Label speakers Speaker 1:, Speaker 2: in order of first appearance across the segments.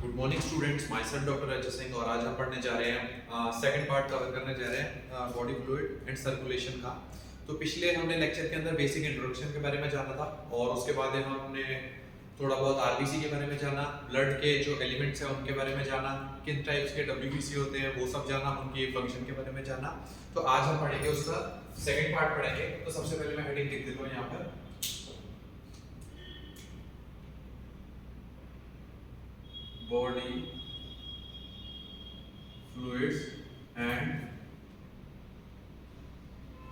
Speaker 1: Good morning students, my self doctor Ajay Singh और आज हम पढ़ने जा रहे हैं सेकंड पार्ट कवर करने जा रहे हैं बॉडी फ्लूइड एंड सर्कुलेशन का। तो पिछले हमने लेक्चर के अंदर बेसिक इंट्रोडक्शन के बारे में जाना था और उसके बाद हमने थोड़ा बहुत आरबीसी के बारे में जाना, ब्लड के जो एलिमेंट्स हैं उनके बारे में जाना, किन टाइप्स के डब्ल्यूबीसी होते हैं वो सब जाना, उनकी फंक्शन के बारे में जाना। तो आज हम पढ़ेंगे उसका सेकंड पार्ट पढ़ेंगे। तो सबसे पहले मैं हेडिंग लिख देता हूँ यहाँ पर, बॉडी फ्लूइड्स एंड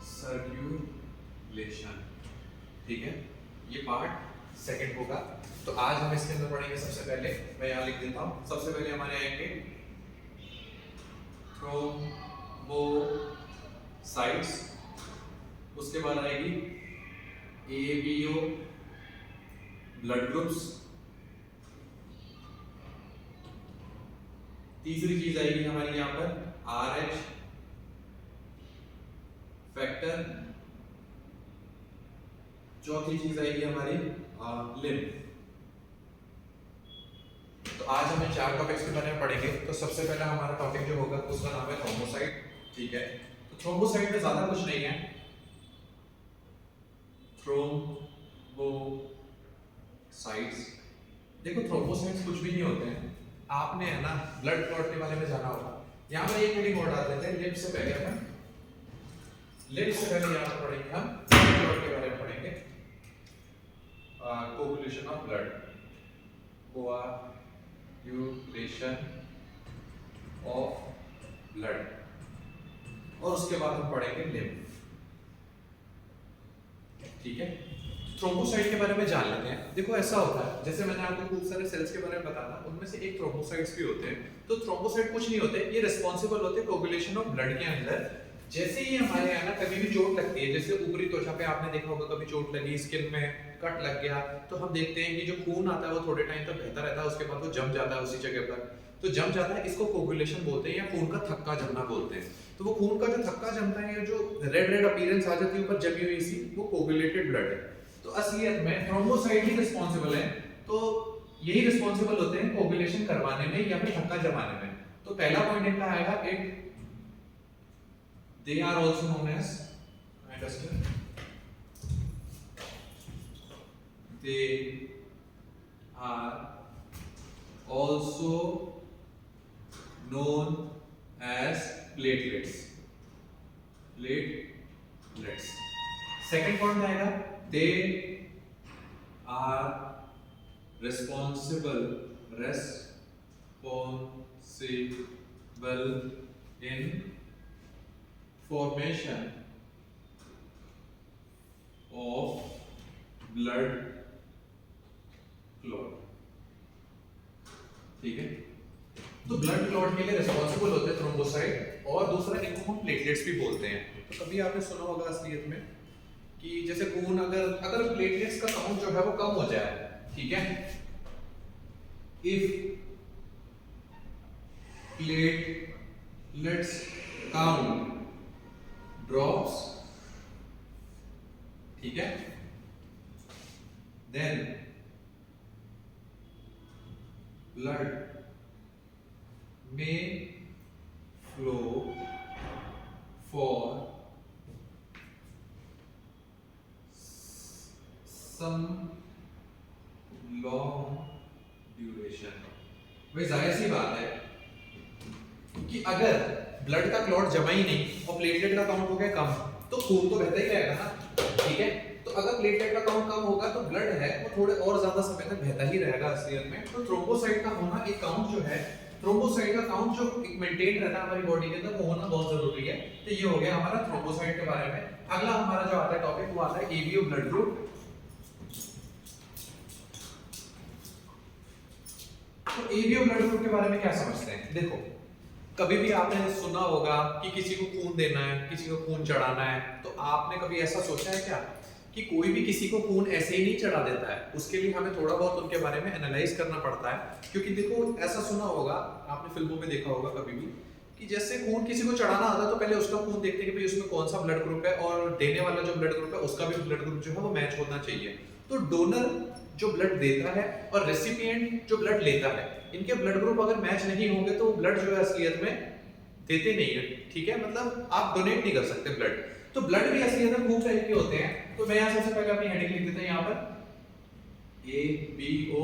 Speaker 1: सर्कुलेशन। ठीक है, ये पार्ट सेकंड होगा। तो आज हम इसके अंदर पढ़ेंगे। सबसे पहले मैं यहाँ लिख देता हूँ, सबसे पहले हमारे आएंगे थ्रोम्बोसाइट्स, उसके बाद आएगी एबीओ ब्लड ग्रुप्स, तीसरी चीज आएगी हमारी यहाँ पर आरएच फैक्टर, चौथी चीज आएगी हमारी लिम्फ। तो आज हम इन चार टॉपिक्स के बारे में पढ़ेंगे। तो सबसे पहला हमारा टॉपिक जो होगा उसका नाम है थ्रोम्बोसाइट। ठीक है, तो थ्रोम्बोसाइट में ज्यादा कुछ नहीं है। थ्रोम्बोसाइट्स, देखो थ्रोम्बोसाइट्स कुछ भी नहीं होते हैं। आपने है ना ब्लड क्लॉट के बारे में जाना होगा। यहाँ पर एक हेडिंग और डाल देते हैं, लिम्फ से पहले यहाँ पर पढ़ेंगे हम ब्लड क्लॉट के बारे में पढ़ेंगे। Coagulation of blood, coagulation of blood, और उसके बाद हम पढ़ेंगे लिम्फ। ठीक है, थ्रोम्बोसाइट के बारे में जान लेते हैं। देखो ऐसा होता है, जैसे मैंने आपको खूब सारे सेल्स के बारे में बताया, उनमें से एक थ्रोम्बोसाइट्स भी होते हैं। तो थ्रोम्बोसाइट कुछ नहीं होते, ये रिस्पांसिबल होते हैं कोगुलेशन ऑफ ब्लड के अंदर। जैसे ही हमारे यहाँ ना कभी भी चोट लगती है, जैसे ऊपरी त्वचा पे आपने देखा होगा कभी चोट लगी, स्किन में कट लग गया, तो हम देखते हैं कि जो खून आता है वो थोड़े टाइम तक बहता रहता है, उसके बाद वो जम जाता है उसी जगह पर। तो जम जाता है, इसको कोगुलेशन बोलते हैं या खून का थक्का जमना बोलते हैं। तो वो खून का जो थक्का जमता है, जो रेड रेड अपीयरेंस आ जाती है ऊपर जमी हुई सी, वो कोगुलेटेड ब्लड है। तो असलियत में थ्रोम्बोसाइट ही रिस्पांसिबल है। तो यही रिस्पांसिबल होते हैं कोगुलेशन करवाने में या फिर थक्का जमाने में। तो पहला पॉइंट इनका आएगा, it they are also known as, understand, they are also known as platelets. Second point आएगा, they are responsible in formation of blood clot। ठीक है, तो ब्लड क्लॉट के लिए रिस्पांसिबल होते हैं थ्रोम्बोसाइट, और दूसरा इनको हम प्लेटलेट्स भी बोलते हैं। तो कभी आपने सुना होगा असलियत में कि जैसे खून अगर प्लेटलेट्स का काउंट जो है वो कम हो जाए, ठीक है, इफ प्लेटलेट्स काउंट drops, ठीक है, then blood may flow for some long duration। भाई जाहिर सी बात है कि अगर ब्लड का क्लॉट जमा ही नहीं और प्लेटलेट का काउंट हो गया कम, तो खून तो बहता ही रहेगा ना। ठीक है, तो अगर प्लेटलेट का काउंट कम होगा तो ब्लड है वो थोड़े और ज्यादा समय तक बहता ही रहेगा असलियत में। तो थ्रोम्बोसाइट का होना, एक काउंट जो है थ्रोम्बोसाइट का काउंट जो मेंटेन रहता है हमारी बॉडी के अंदर, वो होना बहुत जरूरी है। तो ये हो गया हमारा थ्रोम्बोसाइट के बारे में। अगला हमारा जो आता है टॉपिक वो आता है एबीओ ब्लड ग्रुप। तो एबीओ ब्लड ग्रुप के बारे में क्या समझते हैं? देखो कभी भी आपने सुना होगा कि किसी को खून देना है, किसी को खून चढ़ाना है, तो आपने कभी ऐसा सोचा है क्या कि कोई भी किसी को खून ऐसे ही नहीं चढ़ा देता है? उसके लिए हमें थोड़ा बहुत उनके बारे में एनालाइज करना पड़ता है। क्योंकि देखो ऐसा सुना होगा, आपने फिल्मों में देखा होगा कभी भी, कि जैसे खून किसी को चढ़ाना आता है तो पहले उसका खून देखते हैं कि भाई उसमें कौन सा ब्लड ग्रुप है, और देने वाला जो ब्लड ग्रुप है उसका भी ब्लड ग्रुप जो है वो मैच होना चाहिए। तो डोनर जो ब्लड देता है और रेसिपिएंट जो ब्लड लेता है, इनके ब्लड ग्रुप अगर मैच नहीं होंगे तो ब्लड जो है असलियत में देते नहीं है, ठीक है, मतलब आप डोनेट नहीं कर सकते ब्लड। तो ब्लड भी असलियत में खूब टाइप के होते हैं। तो मैं यहाँ सबसे पहले अपनी हेडिंग लिख देता हूँ यहाँ पर A B O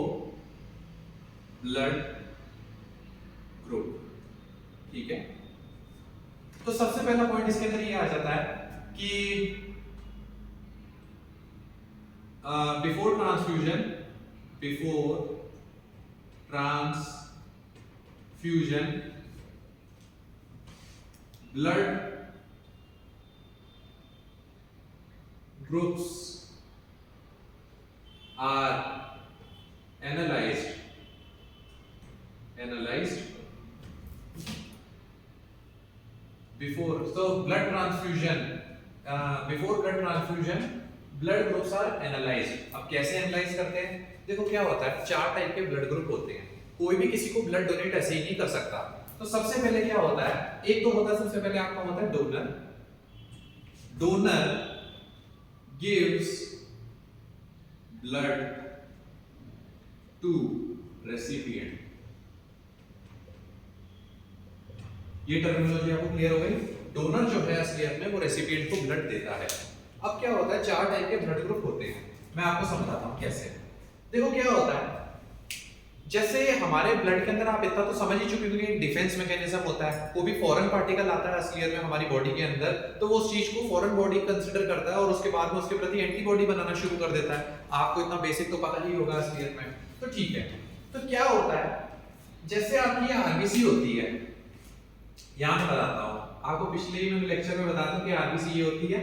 Speaker 1: blood group, ठीक है। तो सबसे पहला पॉइंट इसके अंदर ये आ जाता है कि before transfusion blood groups are analyzed before blood transfusion blood groups are analyzed. अब कैसे एनालाइज करते हैं, देखो क्या होता है, 4 टाइप के ब्लड ग्रुप होते हैं, कोई भी किसी को ब्लड डोनेट ऐसे ही नहीं कर सकता। तो सबसे पहले क्या होता है, एक तो होता है, सबसे पहले आपका होता है donor gives blood to recipient. ये टर्मिनोलॉजी आपको क्लियर हो गई। डोनर जो है असलियत में वो रेसिपिएंट को ब्लड देता है। अब क्या होता है, 4 टाइप के ब्लड ग्रुप होते हैं, मैं आपको समझाता हूं कैसे। देखो क्या होता है, जैसे हमारे ब्लड के अंदर आप इतना तो समझ ही चुके होंगे, डिफेंस मैकेनिज्म होता है, वो भी फॉरेन पार्टिकल आता है असलियत में हमारी बॉडी के अंदर, तो वो उस चीज को फॉरेन बॉडी कंसीडर करता है और उसके बाद में उसके प्रति एंटीबॉडी बनाना शुरू कर देता है। आपको इतना बेसिक तो पता ही होगा असलियत में। तो ठीक है, तो क्या होता है, जैसे आपकी आरबीसी होती है, यहां मैं बताता हूं आपको, पिछले ही मैंने लेक्चर में बताया था कि आरबीसी ये होती है,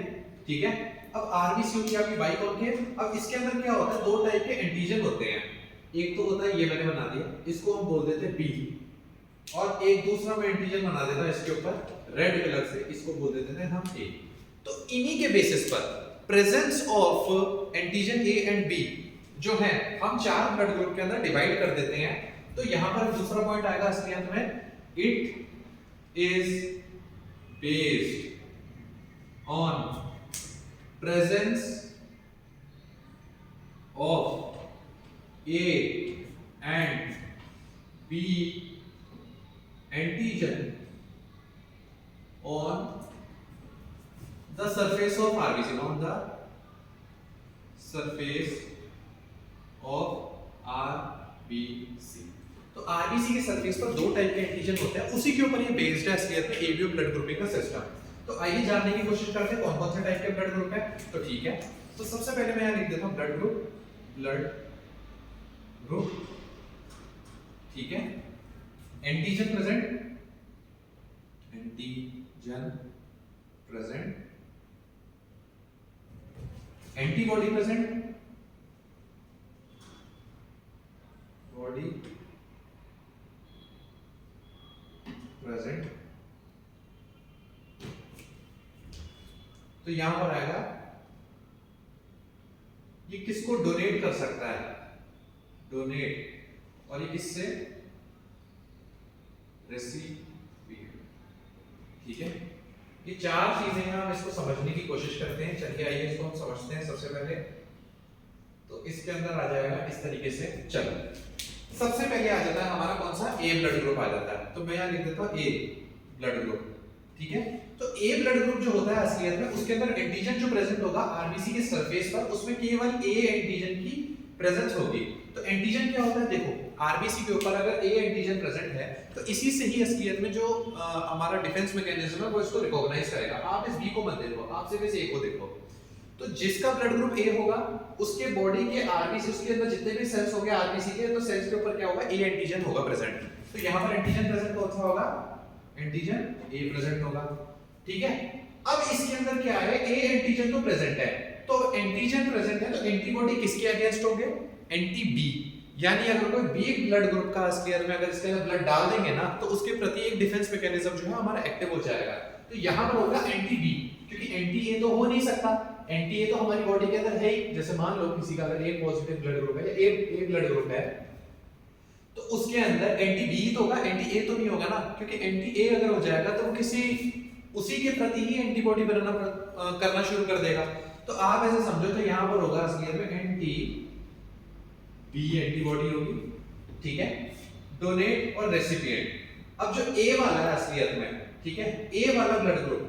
Speaker 1: ठीक है। अब आरबीसी होती है आपकी बाइकॉन के। अब इसके अंदर क्या होता है, 2 टाइप के एंटीजन होते हैं, एक तो होता है, ये मैंने बना दिया, इसको हम बोल देते हैं बी, और एक दूसरा मैं एंटीजन बना देता हूं इसके ऊपर रेड कलर से, इसको बोल देते हैं हम ए। तो इन्हीं के बेसिस पर presence of antigen A and B जो है हम 4 ब्लड ग्रुप के अंदर डिवाइड कर देते हैं। तो यहां पर दूसरा पॉइंट आएगा असलियत में, it is based on presence of A and B antigen on the surface of RBC, on the surface of RBC। तो आरबीसी के सरफेस पर 2 टाइप के एंटीजन होते हैं, उसी के ऊपर ये बेस्ड है असलियत में एबीओ ब्लड ग्रुपिंग का सिस्टम। तो आइए जानने की कोशिश करते हैं कौन कौन से टाइप के ब्लड ग्रुप है। तो ठीक है, तो सबसे पहले मैं यहां लिख देता हूं ब्लड ग्रुप, ठीक है। Antigen present, antibody present. तो यहां पर आएगा ये किसको डोनेट कर सकता है, डोनेट, और ये किससे, रेसिपिएंट, ठीक है। ये 4 चीजें हैं, हम इसको समझने की कोशिश करते हैं। चलिए आइए इसको हम समझते हैं। सबसे पहले तो इसके अंदर आ जाएगा इस तरीके से, चलो सबसे पहले आ जाता है हमारा कौन सा, ए ब्लड ग्रुप आ जाता है। तो मैं यहां लिख देता हूं ए ब्लड ग्रुप, ठीक है। तो ए ब्लड ग्रुप जो होता है असलियत में उसके अंदर एंटीजन जो प्रेजेंट होगा आरबीसी के सरफेस पर, उसमें केवल ए एंटीजन की प्रेजेंस होगी। तो एंटीजन क्या होता है, देखो आरबीसी के ऊपर अगर ए एंटीजन प्रेजेंट है तो इसी से ही असलियत में जो हमारा डिफेंस मैकेनिज्म है वो इसको रिकॉग्नाइज करेगा। आप इस बी को मत देखो, आप सिर्फ इस ए को देखो। तो जिसका ब्लड ग्रुप ए होगा उसके बॉडी के आरबीसी, उसके अंदर जितने भी सेल्स होंगे आरबीसी के, तो सेल्स के ऊपर क्या होगा, ए एंटीजन होगा प्रेजेंट। तो यहां पर एंटीजन प्रेजेंट कौन सा होगा, एंटीजन ए प्रेजेंट होगा, ठीक है। अब इसके अंदर क्या है, ए एंटीजन तो प्रेजेंट है, तो एंटीजन प्रेजेंट है, तो एंटीबॉडी किसके अगेंस्ट होंगे, एंटी बी। यानी अगर कोई बी ब्लड ग्रुप का असलियत में अगर इसके अंदर ब्लड डाल देंगे ना, तो उसके प्रति एक डिफेंस मैकेनिज्म जो है हमारा एक्टिव हो जाएगा। तो यहां पर होगा एंटी बी, क्योंकि एंटी ए तो हो नहीं सकता, एंटी ए तो हमारी बॉडी के अंदर है ही। जैसे मान लो किसी का अगर ए पॉजिटिव ब्लड ग्रुप है या ए ब्लड ग्रुप है, तो उसके अंदर एंटी बी तो होगा, एंटी ए तो नहीं होगा ना, क्योंकि एंटी ए अगर हो जाएगा तो वो किसी उसी के प्रति ही एंटीबॉडी बनाना करना शुरू कर देगा। तो आप ऐसे समझो, तो यहां पर होगा असलियत में एंटी बी एंटीबॉडी होगी, ठीक है, डोनेट और रेसिपिएंट। अब जो ए वाला है असलियत में, ठीक है, ए वाला ब्लड ग्रुप,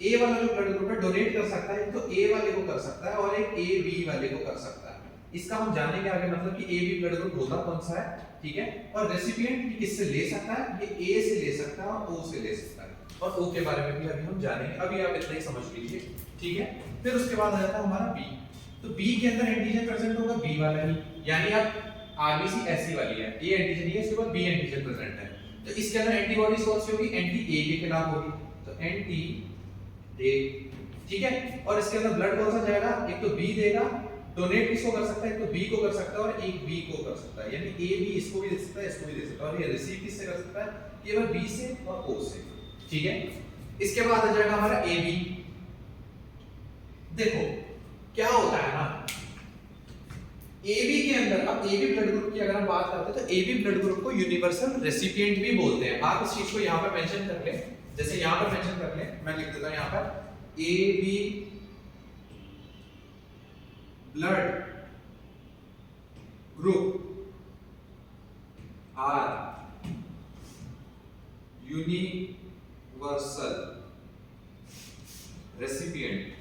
Speaker 1: ए वाला जो ब्लड ग्रुप है डोनेट कर सकता है, तो ए वाले को कर सकता है और एक ए बी वाले को कर सकता है। इसका हम जानेंगे आगे, मतलब कि ए बी ब्लड ग्रुप होता कौन सा है, ठीक है। और रेसिपिएंट किससे ले सकता है, ये ए से ले सकता है और ओ से ले सकता है, और ओ के बारे में भी अभी हम जानेंगे। अभी आप इतना ही समझ लीजिए, ठीक है। फिर उसके बाद आ जाता है हमारा बी। तो बी के अंदर एंटीजन प्रेजेंट होगा बी वाला ही, यानी आप आरबीसी ऐसी वाली है, ए एंटीजन है, इसके बाद बी एंटीजन प्रेजेंट है, तो इसके अंदर एंटीबॉडी कौन सी होगी, एंटी ए के खिलाफ होगी, तो एंटी ए, ठीक है। और इसके अंदर ब्लड कौन सा जाएगा, एक तो बी देगा, डोनेट किसको कर सकता है, एक तो बी को कर सकता है और एक बी को कर सकता है, यानी ए बी इसको भी दे सकता है, इसको भी दे सकता है, और ये रिसीव किससे कर सकता है, केवल बी से और ओ से, ठीक है। इसके बाद आ जाएगा हमारा ए बी। देखो क्या होता है ना, ए बी के अंदर, अब ए बी ब्लड ग्रुप की अगर हम बात करते हैं तो ए बी ब्लड ग्रुप को यूनिवर्सल रेसिपिएंट भी बोलते हैं। आप इस चीज को यहां पर मेंशन कर लें, जैसे यहां पर मेंशन कर लें, मैं लिख देता हूं यहां पर A B blood group are universal recipient,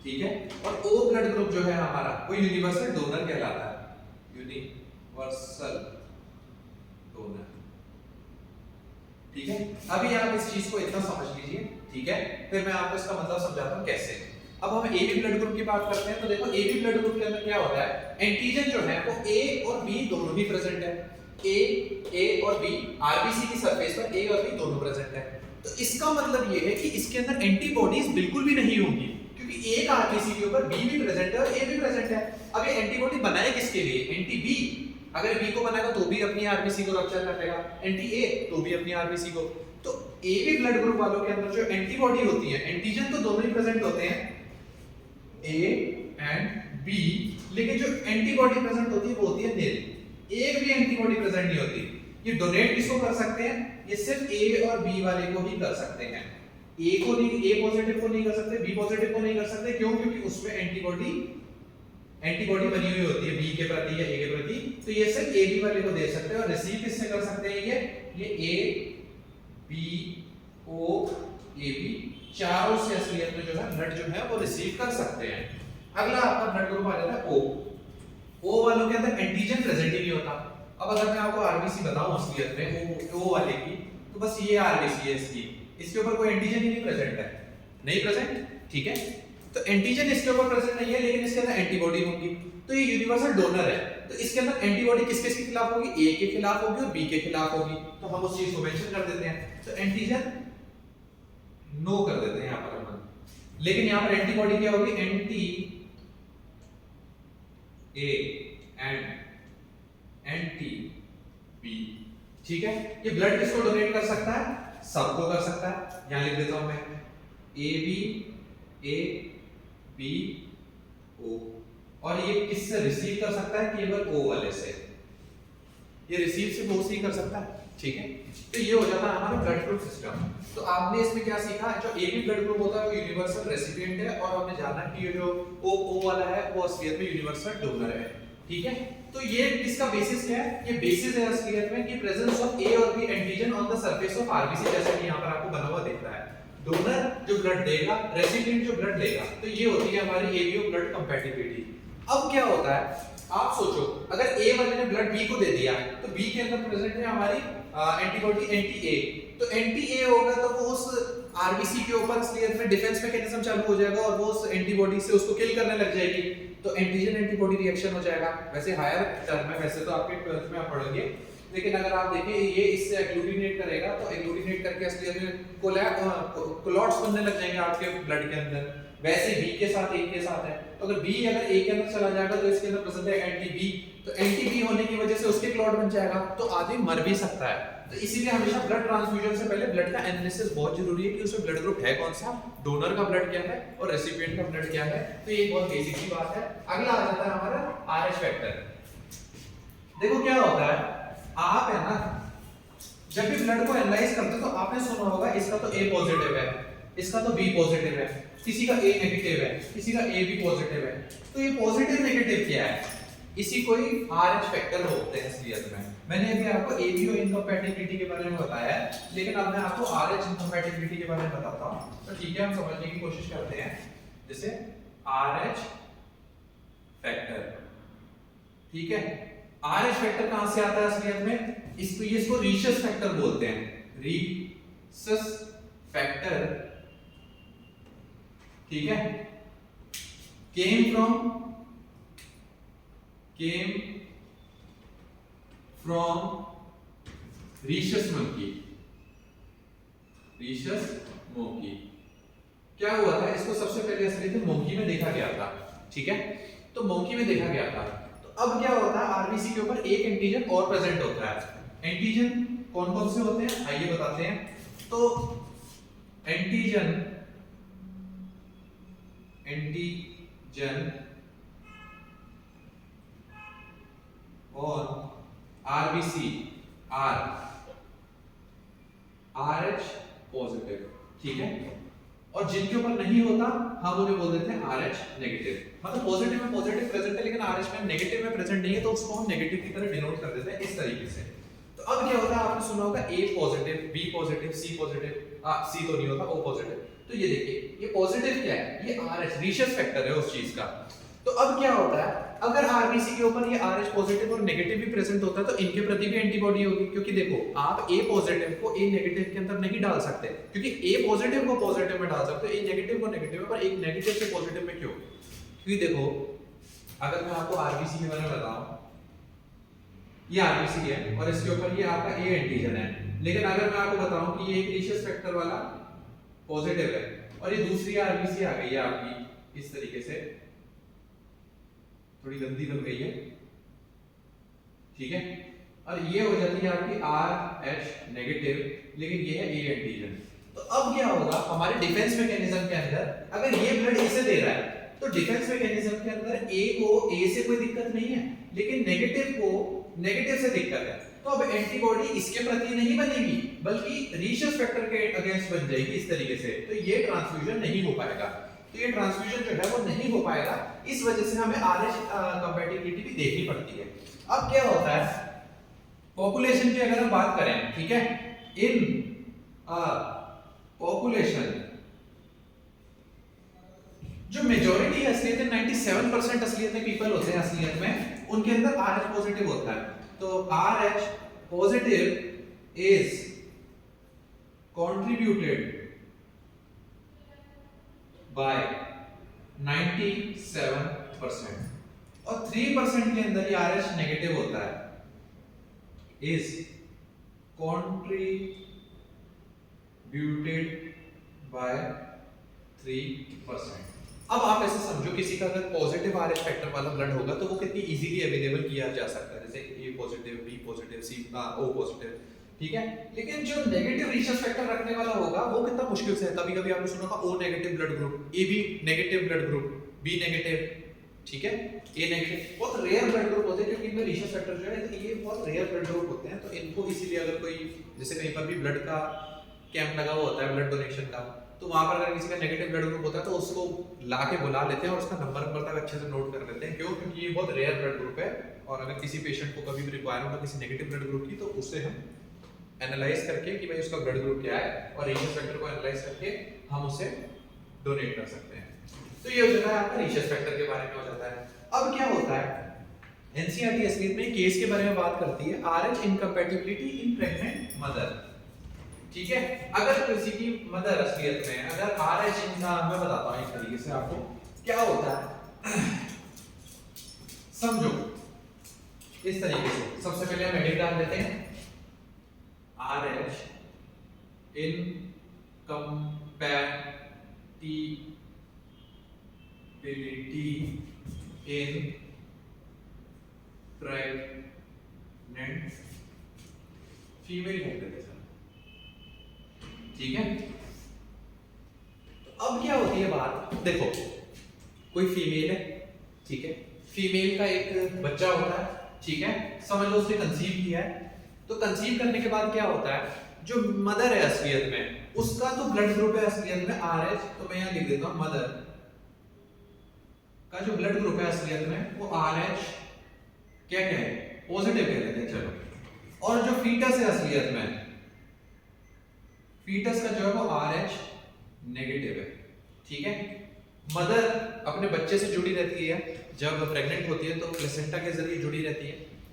Speaker 1: ठीक है। और ओ ब्लड ग्रुप जो है हमारा वो यूनिवर्सल डोनर कहलाता है, यूनिवर्सल डोनर, ठीक है। अभी आप इस चीज को इतना समझ लीजिए, ठीक है, फिर मैं आपको इसका मतलब समझाता हूं कैसे। अब हम ए बी ब्लड ग्रुप की बात करते हैं, तो देखो ए बी ब्लड ग्रुप के अंदर क्या होता है, एंटीजन जो है वो ए और बी दोनों ही प्रेजेंट है, ए और बी, आरबीसी की सरफेस पर ए और बी दोनों प्रेजेंट है। तो इसका मतलब ये है कि इसके अंदर एंटीबॉडीज बिल्कुल भी नहीं होंगी, क्योंकि एक आरबीसी के ऊपर बी भी प्रेजेंट है और ए भी प्रेजेंट है। अब ये एंटीबॉडी बनाए किसके लिए, एंटी बी, अगर बी को बनाएगा तो भी अपनी आरबीसी को रप्चर कर लेगा, एंटी ए तो भी अपनी आरबीसी को। तो ए बी ब्लड ग्रुप वालों के अंदर जो एंटीबॉडी होती है, एंटीजन तो दोनों ही प्रेजेंट होते हैं ए एंड बी, लेकिन जो एंटीबॉडी प्रेजेंट होती है वो होती है निल, एक भी एंटीबॉडी प्रेजेंट नहीं होती। ये डोनेट किसको कर सकते हैं, ये सिर्फ ए और बी वाले को ही कर सकते हैं, ए को नहीं, ए पॉजिटिव को नहीं कर सकते, बी पॉजिटिव को नहीं कर सकते, क्यों, क्योंकि उसमें एंटीबॉडी बनी हुई होती है बी के प्रति या ए के प्रति, तो ये सिर्फ ए बी वाले को दे सकते हैं। और रिसीव किससे कर सकते हैं, ये ए बी ओ ए बी चारों से असलियत में जो है ब्लड जो है वो रिसीव कर सकते हैं। अगला आपका ब्लड ग्रुप आ जाता है ओ वालों के अंदर एंटीजन प्रेजेंट ही नहीं होता। अब अगर मैं आपको आरबीसी बताऊं असलियत में ओ वाले की, तो बस ये आरबीसी है इसकी, इसके ऊपर कोई एंटीजन ही नहीं प्रेजेंट है, नहीं प्रेजेंट, ठीक है। तो एंटीजन इसके ऊपर प्रेजेंट नहीं है, लेकिन इसके अंदर एंटीबॉडी होगी, तो ये यूनिवर्सल डोनर है। तो इसके अंदर एंटीबॉडी किसके खिलाफ होगी, ए के खिलाफ होगी और बी के खिलाफ होगी, तो हम उस चीज को मेंशन कर देते हैं। तो एंटीजन नो कर देते हैं यहां पर हम, लेकिन यहां पर एंटीबॉडी क्या होगी, anti A and anti B, ठीक है। ये ब्लड किसको डोनेट कर सकता है, सबको कर सकता है। यहां लिख देता हूं मैं ए बी ओ, और ये किससे रिसीव कर सकता है, केवल ओ वाले से, ये रिसीव सिर्फ ओ से ही कर सकता है, ठीक है। तो ये हो जाता है हमारा ब्लड ग्रुप सिस्टम। तो आपने इसमें क्या सीखा, जो ए बी ब्लड ग्रुप होता है वो यूनिवर्सल रेसिपिएंट है, और हमने जाना कि ये जो ओ वाला है वो असलियत में यूनिवर्सल डोनर है, ठीक है। तो ये इसका बेसिस क्या है, ये बेसिस है असलियत में कि प्रेजेंस ऑफ ए और B antigen on the surface of RBC, जैसा कि यहां पर आपको बना हुआ दिख रहा है। डोनर जो ब्लड देगा, रेसिपिएंट जो ब्लड लेगा, तो ये होती है हमारी एबीओ ब्लड कंपैटिबिलिटी। अब क्या होता है, आप सोचो अगर ए वाले ने ब्लड बी को दे दिया, तो बी के अंदर प्रेजेंट है हमारी एंटीबॉडी एंटी ए, तो एंटी ए होगा तो वो उस आरबीसी के ऊपर असलियत में डिफेंस मैकेनिज्म चालू हो जाएगा और वो उस एंटीबॉडी से उसको किल करने लग जाएगी, तो एंटीजन एंटीबॉडी रिएक्शन हो जाएगा। वैसे हायर टर्म है, वैसे तो आपके 12th में आप पढ़ोगे, लेकिन अगर आप देखें ये इससे एग्लूटिनेट करेगा, तो एग्लूटिनेट करके असलियत में कोलॉट्स बनने लग जाएंगे आपके ब्लड के अंदर। वैसे बी के साथ ए के साथ है, तो अगर बी अगर ए के अंदर चला जाएगा तो इसके अंदर प्रेजेंट है एंटी बी, तो एंटी बी होने की वजह से उसके क्लॉट बन जाएगा, तो आदमी मर भी सकता है। तो इसीलिए हमेशा ब्लड ट्रांसफ्यूजन से पहले ब्लड का एनालिसिस बहुत जरूरी है कि उसमें ब्लड ग्रुप है कौन सा, डोनर का ब्लड क्या है और रेसिपिएंट का ब्लड क्या है। तो ये बहुत बेसिक सी बात है। अगला आ जाता है हमारा आरएच फैक्टर। देखो क्या होता है, आप है ना जब भी ब्लड को एनालाइज करते हो तो आपने सुना होगा इसका तो ए पॉजिटिव है, इसका तो बी पॉजिटिव है, किसी का ए नेगेटिव है, किसी का ए भी पॉजिटिव है, तो ये पॉजिटिव नेगेटिव क्या है, इसी को ही आरएच फैक्टर बोलते हैं असलियत में। मैंने अभी आपको एबीओ इनकम्पैटिबिलिटी के बारे में बताया है, लेकिन अब मैं आपको आरएच इनकम्पैटिबिलिटी के बारे में बताता हूं। तो ठीक है, हम समझने की कोशिश करते हैं। जैसे आरएच फैक्टर, ठीक है, आरएच फैक्टर कहां से आता है असलियत में, इसको रीशस फैक्टर बोलते हैं, रीशस फैक्टर, ठीक है, came from रीशस मोंकी। क्या हुआ था, इसको सबसे पहले असलियत में मोंकी में देखा गया था, ठीक है, तो मोंकी में देखा गया था। तो अब क्या होता है, आरबीसी के ऊपर एक एंटीजन और प्रेजेंट होता है। एंटीजन कौन कौन से होते हैं आइए बताते हैं। तो एंटीजन और आरबीसी आर आरएच पॉजिटिव, ठीक है, और जिनके ऊपर नहीं होता हम उन्हें बोल देते हैं आरएच नेगेटिव। मतलब पॉजिटिव में पॉजिटिव प्रेजेंट है लेकिन आरएच में नेगेटिव में प्रेजेंट नहीं है, तो उसको हम नेगेटिव की तरह डिनोट कर देते हैं इस तरीके से। तो अब क्या होता है, आपने सुना होगा ए पॉजिटिव, बी पॉजिटिव, सी पॉजिटिव, सी तो नहीं होता, ओ पॉजिटिव। तो ये देखिए, ये पॉजिटिव क्या है, ये आरएच रीशस फैक्टर है उस चीज का। तो अब क्या होता है, अगर आरबीसी के ऊपर ये आरएच पॉजिटिव और नेगेटिव भी प्रेजेंट होता है तो इनके प्रति भी एंटीबॉडी होगी, क्योंकि देखो आप ए पॉजिटिव को ए नेगेटिव के अंदर नहीं डाल सकते, क्योंकि ए पॉजिटिव को पॉजिटिव में डाल सकते हो, ए नेगेटिव को नेगेटिव में, पर एक नेगेटिव से पॉजिटिव में क्यों? क्योंकि देखो अगर मैं आपको आरबीसी के बारे में बताऊं, ये आरबीसी है और इसके ऊपर ये आपका ए एंटीजन है, लेकिन अगर मैं आपको बताऊं कि ये एक रीशस फैक्टर वाला पॉजिटिव है और ये दूसरी आरबीसी आ गई है आपकी इस तरीके से, थोड़ी गंदी बन गई है, ठीक है, और ये हो जाती है आपकी आर एच नेगेटिव, लेकिन ये है ए एंटीजन। तो अब क्या होगा, हमारे डिफेंस मैकेनिज्म के अंदर अगर ये ब्लड इसे दे रहा है तो डिफेंस मैकेनिज्म के अंदर ए को ए से कोई दिक्कत नहीं है, लेकिन नेगेटिव को नेगेटिव से दिक्कत है। तो अब एंटीबॉडी इसके प्रति नहीं बनेगी बल्कि रीशस फैक्टर के अगेंस्ट बन जाएगी इस तरीके से, तो ये ट्रांसफ्यूजन नहीं हो पाएगा। तो ये ट्रांसफ्यूजन जो है वो नहीं हो पाएगा, इस वजह से हमें आरएच कंपैटिबिलिटी भी देखनी पड़ती है। अब क्या होता है, पॉपुलेशन की अगर हम बात करें, ठीक है, इन पॉपुलेशन जो मेजॉरिटी असलियत में 97% असलियत में पीपल होते हैं असलियत में, उनके अंदर आरएच पॉजिटिव होता है। तो RH positive is contributed bye 97% और 3% के अंदर ये आरएच नेगेटिव होता है, इज कंट्रीब्यूटेड बाय 3%। अब आप ऐसे समझो, किसी का अगर पॉजिटिव आरएच फैक्टर वाला ब्लड होगा तो वो कितनी इजीली अवेलेबल किया जा सकता है, जैसे ए पॉजिटिव, बी पॉजिटिव, सी ओ पॉजिटिव, ठीक है, लेकिन जो नेगेटिव रीशस फैक्टर रखने वाला होगा वो कितना मुश्किल से है। कभी-कभी आपने सुना होगा O negative blood group, A B negative blood group, B negative, ठीक है, ए नेगेटिव, बहुत रेयर ब्लड ग्रुप होते हैं क्योंकि इनमें रीशस फैक्टर जो है ये बहुत रेयर ब्लड ग्रुप होते हैं। तो इनको इसीलिए अगर कोई जैसे कहीं पर भी ब्लड का कैंप लगा हुआ होता है ब्लड डोनेशन का, तो वहां पर अगर किसी का नेगेटिव ब्लड ग्रुप होता है तो उसको ला के बुला लेते हैं और उसका नंबर तक अच्छे से नोट कर लेते हैं। क्यों? क्योंकि ये बहुत रेयर ब्लड ग्रुप है और अगर किसी पेशेंट को कभी भी रिक्वायरमेंट हो किसी नेगेटिव ब्लड ग्रुप की तो उससे हम एनालाइज करके कि भाई उसका ब्लड ग्रुप क्या है और रीशस फैक्टर को एनालाइज करके हम उसे डोनेट कर सकते हैं। तो ये हो जाता है आपका रीशस फैक्टर के बारे में हो जाता है। अब क्या होता है, एनसीईआरटी असलियत में केस के बारे में बात करती है आरएच इनकम्पैटिबिलिटी इन प्रेग्नेंट मदर, ठीक है। अगर किसी की मदर असलियत में अगर आरएच इनका, मैं बताता हूं एक तरीके से आपको क्या होता है, समझो इस तरीके से। सबसे पहले हम हेडिंग डाल देते हैं आरएच इनकम्पैटिबिलिटी इन प्रेग्नेंट फीमेल पॉपुलेशन, ठीक है। तो अब क्या होती है बात, देखो कोई फीमेल है, ठीक है, फीमेल का एक बच्चा होता है, ठीक है, समझ लो उसने कंसीव किया है। तो कंसीव करने के बाद क्या होता है, जो मदर है असलियत में उसका तो ब्लड ग्रुप है असलियत में RH, तो मैं यहां लिख देता हूं मदर का जो ब्लड ग्रुप है असलियत में वो RH क्या है, पॉजिटिव कह लेते हैं चलो। और जो फीटस है असलियत में, फीटस का जो है वो RH नेगेटिव है, ठीक है। मदर अपने बच्चे से जुड़ी रहती है, जब प्रेग्नेंट होती है तो प्लेसेंटा के जरिए जुड़ी रहती है।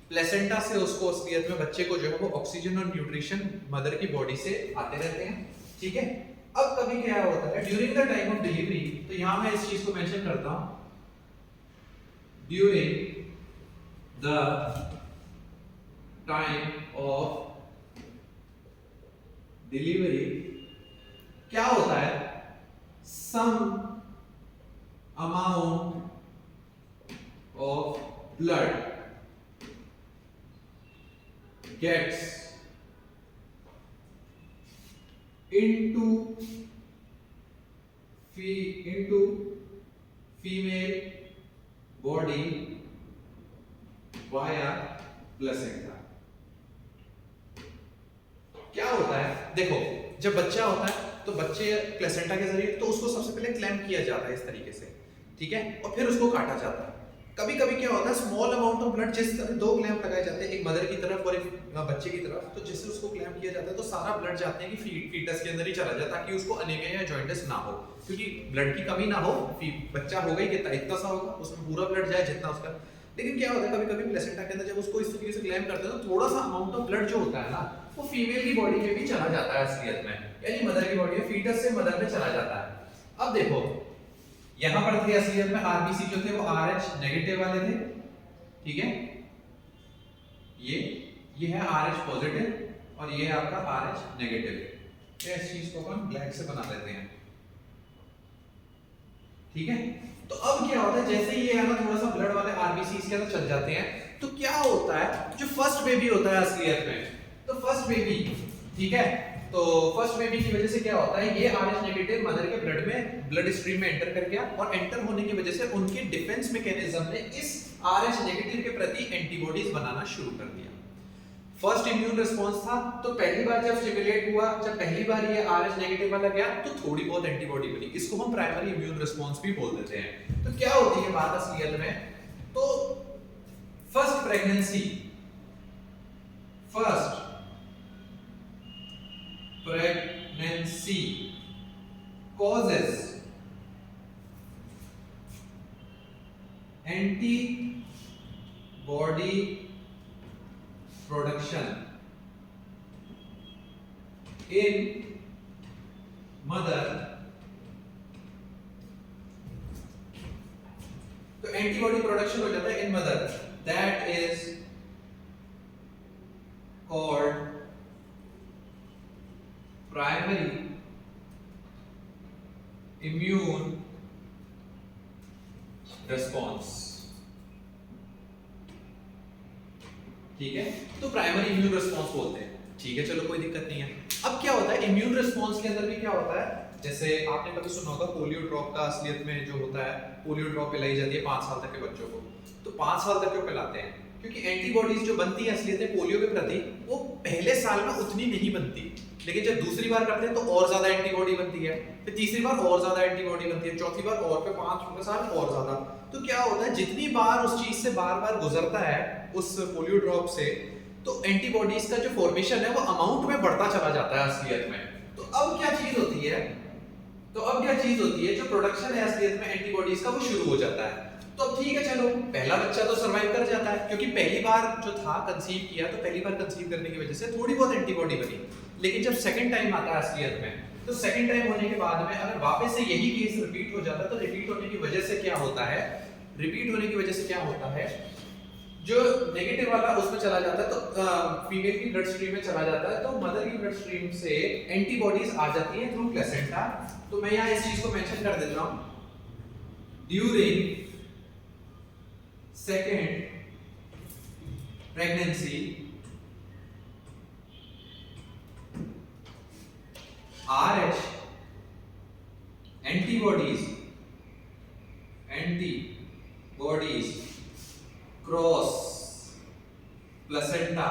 Speaker 1: प्लेसेंटा से उसको असलियत में बच्चे को जो है वो ऑक्सीजन और न्यूट्रिशन मदर की बॉडी से आते रहते हैं, ठीक है। अब कभी क्या होता है during the time of delivery, तो यहां मैं इस चीज को मेंशन करता हूं, during the time of delivery क्या होता है, सम amount of blood gets into female body via placenta। क्या होता है, देखो जब बच्चा होता है तो बच्चे प्लेसेंटा के जरिए तो उसको सबसे पहले क्लैंप किया जाता है इस तरीके से, ठीक है, और फिर उसको काटा जाता है। कभी कभी क्या होता है स्मॉल अमाउंट ऑफ ब्लड, जिस तरह दो क्लैंप लगाए जाते हैं, एक मदर की तरफ और एक बच्चे की तरफ, तो जिससे उसको क्लैंप किया जाता है तो सारा ब्लड जाते हैं कि फीटस के अंदर ही चला जाए ताकि उसको अनीमिया या जॉइंटिस ना हो, क्योंकि ब्लड की कमी ना हो। बच्चा होगा ही कितना, इतना सा होगा, उसमें पूरा ब्लड जाए जितना उसका। लेकिन क्या होता है कभी कभी प्लेसेंटा के अंदर जब उसको इस तरीके से क्लैंप करते हैं तो थोड़ा सा अमाउंट ऑफ ब्लड जो होता है ना वो फीमेल की बॉडी में भी चला जाता है असलियत में, यानी मदर की बॉडी में फीटस से मदर में चला जाता है। अब देखो यहां पर थे असलियत में आरबीसी जो थे वो RH नेगेटिव वाले थे, ठीक है, ये है RH पॉजिटिव और ये है आपका RH नेगेटिव। इस चीज को हम ब्लैक से बना लेते हैं, ठीक है। तो अब क्या होता है जैसे ही ये है ना थोड़ा सा ब्लड वाले आरबीसी इसके अंदर चल जाते हैं, तो क्या होता है जो फर्स्ट बेबी होता है असलियत में, तो फर्स्ट बेबी, ठीक है, तो फर्स्ट बेबी की वजह से क्या होता है ये RH नेगेटिव मदर के ब्लड में ब्लड स्ट्रीम में एंटर कर गया और एंटर होने की वजह से उनके डिफेंस मैकेनिज्म ने इस RH नेगेटिव के प्रति एंटीबॉडीज बनाना शुरू कर दिया। फर्स्ट इम्यून रिस्पांस था, तो पहली बार जब स्टिमुलेट हुआ, जब पहली बार ये RH नेगेटिव वाला गया तो थोड़ी बहुत एंटीबॉडी बनी, इसको हम प्राइमरी इम्यून रिस्पांस भी बोल देते हैं। तो क्या होती है बात असलियत में, तो first pregnancy causes antibody production in mother। तो एंटीबॉडी प्रोडक्शन हो जाता है in mother, that is called primary immune response, ठीक है। तो प्राइमरी इम्यून रिस्पॉन्स बोलते हैं, ठीक है, चलो कोई दिक्कत नहीं है। अब क्या होता है इम्यून रिस्पॉन्स के अंदर भी क्या होता है, जैसे आपने कभी सुना होगा पोलियो ड्रॉप का असलियत में जो होता है, पोलियो ड्रॉप पिलाई जाती है 5 साल तक के बच्चों को, तो 5 साल तक क्यों पिलाते हैं, क्योंकि एंटीबॉडीज जो बनती है असलियत में पोलियो के प्रति वो पहले साल में उतनी नहीं बनती, लेकिन जब दूसरी बार करते हैं तो और ज्यादा एंटीबॉडी बनती है, फिर तीसरी बार और ज्यादा एंटीबॉडी बनती है, चौथी बार और, फिर 5वें साल और ज्यादा। तो क्या होता है जितनी बार उस चीज से बार बार गुजरता है उस पोलियो ड्रॉप से, तो एंटीबॉडीज का जो फॉर्मेशन है वो अमाउंट में बढ़ता चला जाता है असलियत में। तो अब क्या चीज होती है, जो प्रोडक्शन है असलियत में एंटीबॉडीज का वो शुरू हो जाता है। तो अब ठीक है चलो पहला बच्चा तो सरवाइव कर जाता है, क्योंकि पहली बार जो था कंसीव किया तो पहली बार कंसीव करने की वजह से थोड़ी बहुत एंटीबॉडी बनी, लेकिन जब सेकंड टाइम आता है असलियत में, तो सेकंड टाइम होने के बाद में अगर वापस से यही केस रिपीट हो जाता है, तो रिपीट होने की वजह से क्या होता है, जो नेगेटिव वाला उसमें चला जाता है, तो फीमेल की ब्लड स्ट्रीम में चला जाता है, तो मदर की ब्लड स्ट्रीम से एंटीबॉडीज आ जाती हैं थ्रू प्लेसेंटा। तो मैं यहाँ इस चीज को मेंशन कर देता हूँ, during second pregnancy RH antibodies cross placenta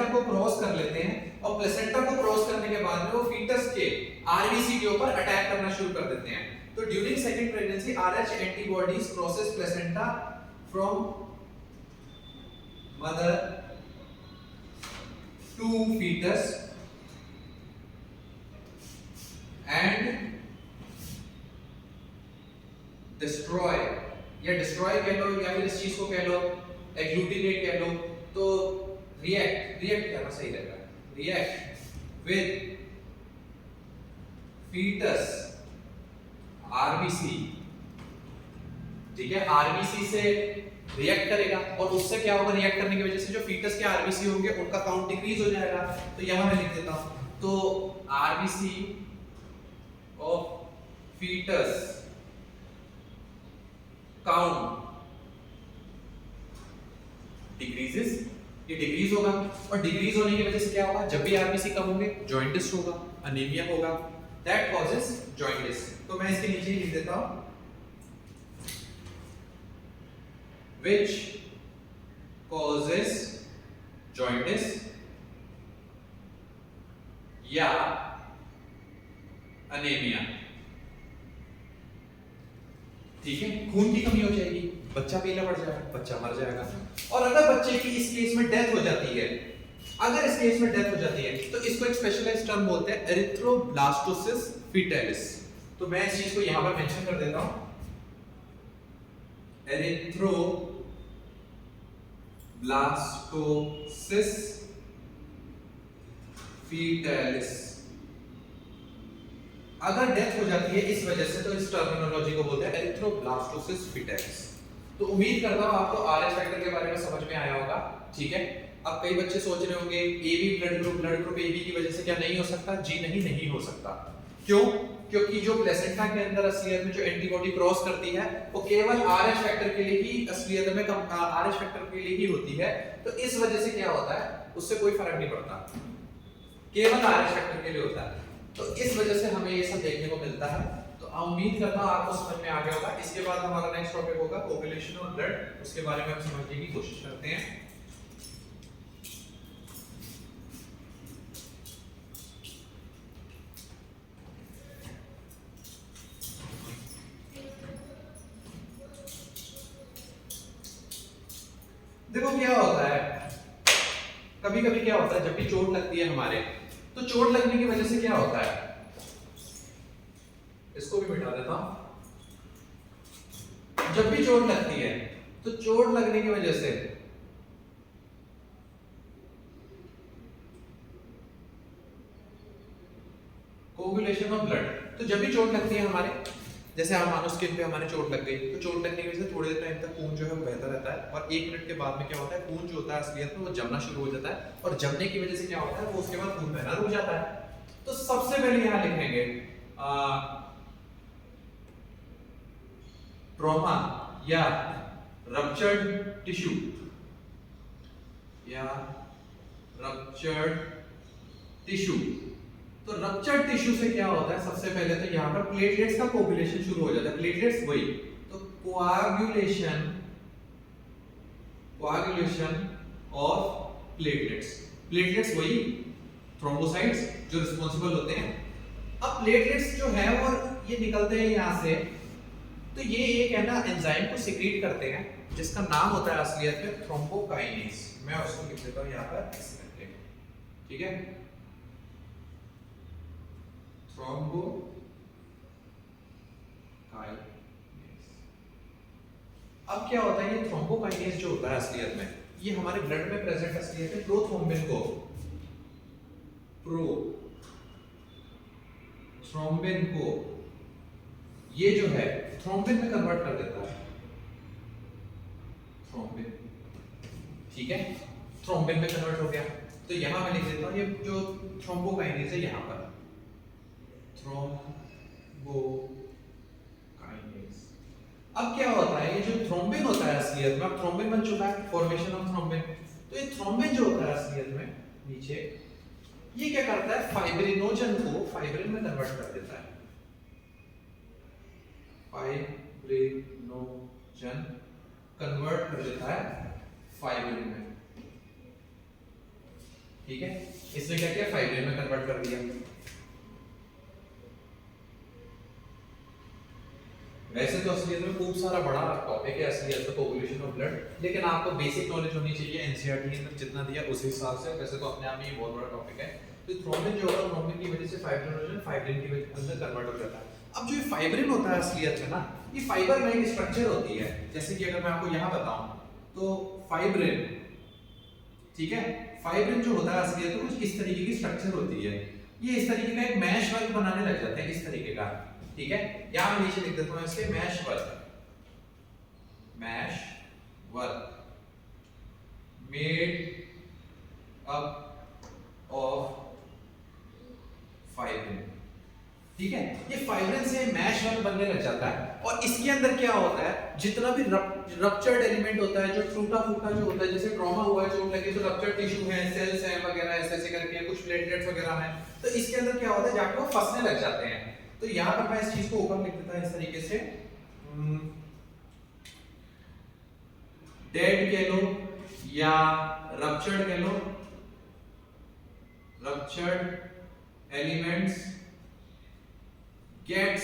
Speaker 1: को क्रॉस कर लेते हैं और प्लेसेंटा को क्रॉस करने के बाद में वो फीटस के आरबीसी के ऊपर अटैक करना शुरू कर देते हैं। तो during second pregnancy Rh antibodies crosses placenta from mother to foetus and destroy, या डिस्ट्रॉय कह लो या फिर इस चीज को कह लो एग्लूटिनेट कह लो, तो रिएक्ट करना सही रहेगा, रिएक्ट विद फीटस आरबीसी, ठीक है, आरबीसी से रिएक्ट करेगा और उससे क्या होगा, रिएक्ट करने की वजह से जो फीटस के आरबीसी होंगे उनका काउंट डिक्रीज हो जाएगा। तो यहां मैं लिख देता हूं, तो RBC of foetus count decreases, ये डिक्रीज होगा और डिक्रीज होने की वजह से क्या होगा, जब भी आरबीसी कम होंगे जॉइंटिस होगा, अनीमिया होगा, दैट कॉजेस जॉइंटिस। तो मैं इसके नीचे ही लिख देता हूं which causes jaundice या अनीमिया, ठीक है, खून की कमी हो जाएगी, बच्चा पीला पड़ जाएगा, बच्चा मर जाएगा। और अगर बच्चे की इस केस में डेथ हो जाती है, अगर इस केस में डेथ हो जाती है तो इसको एक स्पेशलाइज्ड टर्म बोलते हैं एरिथ्रोब्लास्टोसिस फीटैलिस। तो मैं इस चीज को यहां पर मेंशन कर देता हूं, एरिथ्रोब्लास्टोसिस फीटैलिस। अगर डेथ हो जाती है इस वजह से तो इस टर्मिनोलॉजी को बोलते हैं एरिथ्रोब्लास्टोसिस फीटैलिस। तो उम्मीद करता हूं आपको आरएच फैक्टर के बारे में समझ में आया होगा, ठीक है। अब कई बच्चे सोच रहे होंगे एबी ब्लड ग्रुप एबी की वजह से क्या नहीं हो सकता? जी नहीं हो सकता। क्यों? क्योंकि जो प्लेसेंटा के अंदर असलियत में जो एंटीबॉडी क्रॉस करती है वो केवल आरएच फैक्टर के लिए ही असलियत में आरएच फैक्टर के लिए ही होती है। तो इस वजह से क्या होता है, उससे कोई फर्क नहीं पड़ता, केवल आरएच फैक्टर के लिए होता है। तो इस वजह से हमें ये सब देखने को मिलता है। तो उम्मीद करता हूं आपको समझ में आ गया होगा। इसके बाद हमारा नेक्स्ट टॉपिक होगा कोगुलेशन और ब्लड, उसके बारे में हम समझने की कोशिश करते हैं। देखो क्या होता है, कभी कभी क्या होता है, जब भी चोट लगती है हमारे, तो चोट लगने की वजह से क्या होता है, इसको भी मिटा देता हूं। जब भी चोट लगती है तो चोट लगने की वजह से कोगुलेशन ऑफ ब्लड, तो जब भी चोट लगती है हमारे, जैसे आप मानो स्किन पे हमारे चोट लग गई, तो चोट लगने की वजह से थोड़ी देर टाइम तक खून जो है वो बहता रहता है और 1 मिनट के बाद में क्या होता है, खून जो होता है असलियत में वो जमना शुरू हो जाता है और जमने की वजह से क्या होता है, वो उसके बाद खून बहना रुक जाता है। तो सबसे पहले यहां लिखेंगे ट्रॉमा या रप्चर्ड टिश्यू, या रप्चर्ड टिश्यू। तो रप्चर्ड टिश्यू से क्या होता है, सबसे पहले तो यहां पर प्लेटलेट्स का कोगुलेशन शुरू हो जाता है। प्लेटलेट्स वही, तो कोआगुलेशन ऑफ प्लेटलेट्स, प्लेटलेट्स वही थ्रोम्बोसाइट्स जो रिस्पांसिबल होते हैं। अब प्लेटलेट्स जो है वो ये निकलते हैं यहां से, तो ये एक है ना एंजाइम को सिक्रीट करते हैं जिसका नाम होता है असलियत में थ्रोम्बोकाइनेज। मैं उसको लिख देता हूं यहां पर इस करके, ठीक है, थ्रोम्बोकाइनेज। अब क्या होता है, ये थ्रोम्बोकाइनेज जो होता है असलियत में, ये हमारे ब्लड में प्रेजेंट असलियत में प्रोथ्रोम्बिन को ये जो है थ्रोम्बिन में कन्वर्ट कर देता है, थ्रोम्बिन, ठीक है, थ्रोम्बिन में कन्वर्ट हो गया। तो यहां मैं लिख देता हूं ये जो थ्रोम्बोकाइनेज है यहां पर थ्रोम्बोकाइनेज। अब क्या होता है, ये जो थ्रोम्बिन होता है असलियत में, अब थ्रोम्बिन बन चुका है, फॉर्मेशन ऑफ थ्रोम्बिन। तो ये थ्रोम्बिन जो होता है असलियत में नीचे, ये क्या करता है, फाइब्रिनोजन को फाइब्रिन में कन्वर्ट कर देता है, फाइब्रिनोजन कन्वर्ट कर देता है फाइब्रिन में, ठीक है, इसने क्या किया, फाइब्रिन में कन्वर्ट कर दिया। वैसे तो असलियत में खूब सारा बड़ा टॉपिक है असलियत में कोगुलेशन ऑफ ब्लड, लेकिन आपको बेसिक नॉलेज होनी चाहिए एनसीईआरटी ने जितना दिया उस हिसाब से। वैसे तो अपने आप में ये बहुत बड़ा टॉपिक है। तो थ्रोम्बिन जो होगा, थ्रोम्बिन की वजह से फाइब्रिन हो जाता है, फाइब्रिन की वजह अंदर कन्वर्ट हो जाता है। अब जो ये फाइब्रिन होता है असलियत में ना, ये फाइबर में एक स्ट्रक्चर होती है। जैसे कि अगर मैं आपको यहाँ बताऊं तो फाइब्रिन, ठीक है, फाइब्रिन जो होता है असलियत में कुछ इस तरीके की स्ट्रक्चर होती है। ये इस तरीके का एक मैश वर्क बनाने लग जाते हैं, इस तरीके का, ठीक है। यहां मैं नीचे लिख देता हूं इसके mesh work made up of fibrin, ठीक है। ये फाइब्रिन से मैश वर्क बनने लग जाता है और इसके अंदर क्या होता है, जितना भी रप्चर्ड एलिमेंट होता है, जो टूटा फूटा जो होता है, जैसे ट्रॉमा हुआ है, चोट लगी, तो रप्चर्ड टिश्यू है, सेल्स हैं वगैरह, ऐसे ऐसे करके कुछ प्लेटलेट्स वगैरह हैं, तो इसके अंदर क्या होता है, जाके वो फंसने लग जाते हैं। तो यहां पर मैं इस चीज को ऊपर लिख देता हूं इस तरीके से, डेड कह लो या रप्चर्ड कह लो, ruptured elements get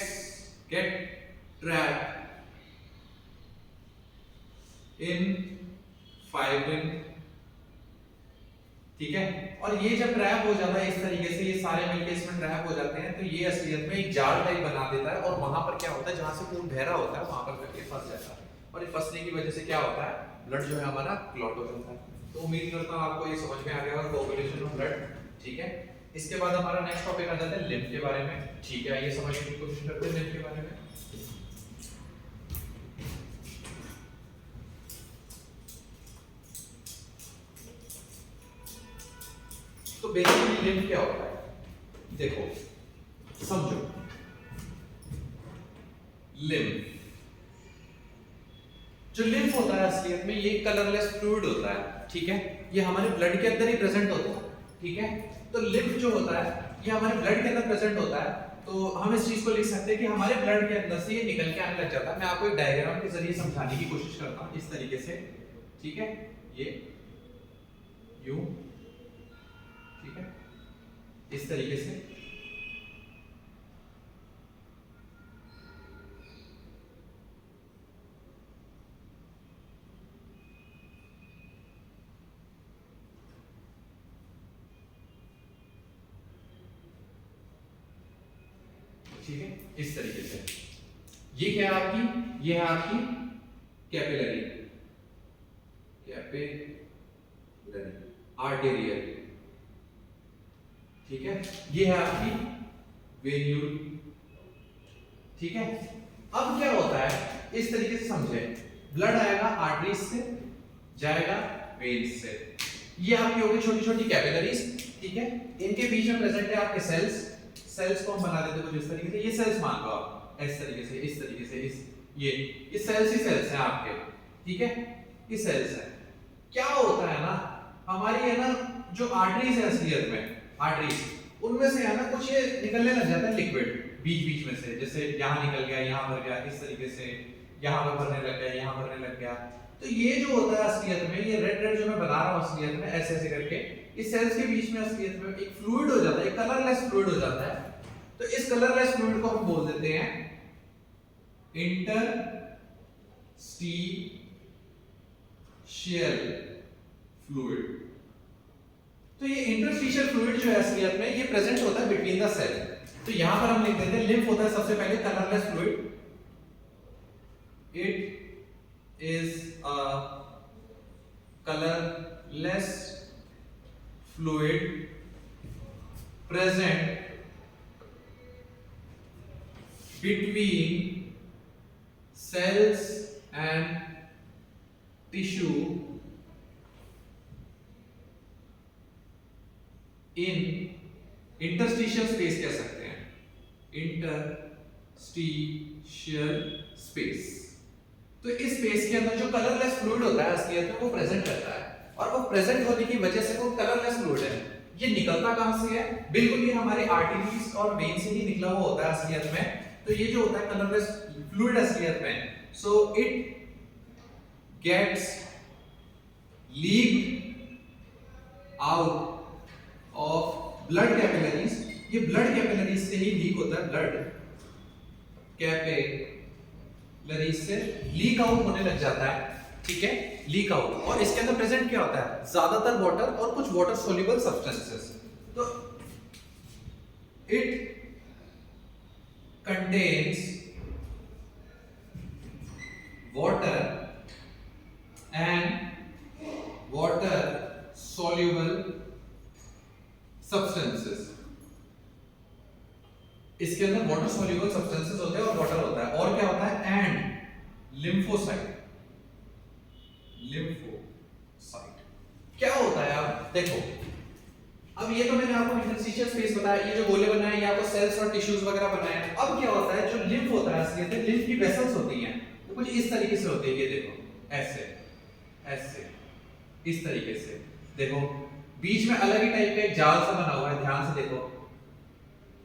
Speaker 1: trapped in fibrin, ठीक है। और ये जब ट्रैप हो जाता है इस तरीके से, ये सारे मिलके इसमें ट्रैप हो जाते हैं, तो ये असलियत में एक जाल टाइप बना देता है और वहां पर क्या होता है, जहां से खून बह रहा होता है वहां पर जाके फंस जाता है और ये फंसने की वजह से क्या होता है, ब्लड जो है हमारा क्लॉट हो जाता है। तो उम्मीद करता हूं आपको ये समझ में आ गया होगा कोगुलेशन ऑफ ब्लड, ठीक है। इसके बाद हमारा नेक्स्ट टॉपिक आ जाता है लिम्फ के बारे में, ठीक है। आइए समझने की कोशिश करते हैं लिम्फ के बारे में। तो बेसिकली लिम्फ क्या होता है, देखो समझो, लिम्फ जो लिम्फ होता है असलियत में ये कलरलेस फ्लूइड होता है, ठीक है। ये हमारे ब्लड के अंदर ही प्रेजेंट होता है, ठीक है। तो लिम्फ जो होता है ये हमारे ब्लड के अंदर प्रेजेंट होता है, तो हम इस चीज को लिख सकते हैं कि हमारे ब्लड के अंदर से ये निकल के आने लग जाता है। मैं आपको एक डायग्राम के जरिए समझाने की कोशिश करता हूं इस तरीके से, ठीक है। ये यूं, ठीक है, इस तरीके से, ठीक है, इस तरीके से। ये क्या है आपकी, ये है आपकी कैपिलरी, आर्टेरियल, ठीक है। ये है आपकी वेन्यूल, ठीक है। अब क्या होता है, इस तरीके से समझे, ब्लड आएगा आर्टरीज से, जाएगा वेन्स से, ये आपकी होगी छोटी छोटी कैपिलरीज, ठीक है। इनके बीच में प्रेजेंट है आपके सेल्स को हम बना देते कुछ इस तरीके से, ये सेल्स मान लो आप, इस तरीके से, इस तरीके से, ये सेल्स ही सेल्स हैं आपके, ठीक है, ये सेल्स हैं। क्या होता है ना, हमारी है ना जो आर्टरीज है असलियत में, आर्टरीज उनमें से है ना कुछ ये निकलने लग जाता है लिक्विड बीच बीच में से, जैसे यहाँ निकल गया, यहाँ भर गया, इस तरीके से यहाँ पर भरने लग गया, यहाँ भरने लग गया। तो ये जो होता है असलियत में, ये रेड रेड जो मैं बना रहा हूँ असलियत में, ऐसे ऐसे करके इस सेल्स के बीच में असलियत में एक फ्लूइड हो जाता है, एक कलरलेस फ्लूइड हो जाता है। तो इस कलरलेस फ्लूइड को हम बोल देते हैं इंटरस्टिशियल फ्लूइड। तो ये इंटरस्टिशियल फ्लूइड जो है असलियत में ये प्रेजेंट होता है बिटवीन द सेल। तो यहां पर हम लिख देते हैं लिम्फ होता है सबसे पहले colourless fluid, it is a colourless fluid present between cells and tissue in interstitial space कह सकते हैं, interstitial space। तो इस स्पेस के अंदर जो कलरलेस फ्लूइड होता है असलियत में वो प्रेजेंट रहता है, और वो प्रेजेंट होने की वजह से वो कलरलेस फ्लूइड है। ये निकलता कहां से है, बिल्कुल ये हमारे आर्टरीज और वेन से ही निकला हुआ होता है असलियत में। तो ये जो होता है कलरलेस फ्लूइड असलियत में, so it gets leaked out blood capillaries, ये ब्लड कैपिलरीज से ही लीक होता है, ब्लड कैपिलरीज से लीक आउट होने लग जाता है, ठीक है, लीक आउट। और इसके अंदर प्रेजेंट क्या होता है, ज्यादातर वाटर और कुछ वाटर सोल्यूबल सब्सटेंसेस। तो it contains water and water soluble substances, इसके अंदर वाटर soluble substances होते हैं और वाटर होता है, और क्या होता है, एंड lymphocyte। lymphocyte क्या होता है, आप देखो, अब ये तो मैंने आपको इंटरस्टिशियल स्पेस बताया, ये जो गोले बनाए ये आपको सेल्स और टिश्यूज वगैरह बनाए हैं। अब क्या होता है, जो लिम्फ होता है असलियत में लिम्फ की वेसल्स होती हैं, तो कुछ इस तरीके से होती है, ये देखो ऐसे ऐसे इस तरीके से, देखो बीच में अलग ही टाइप का एक जाल सा बना हुआ है, ध्यान से देखो,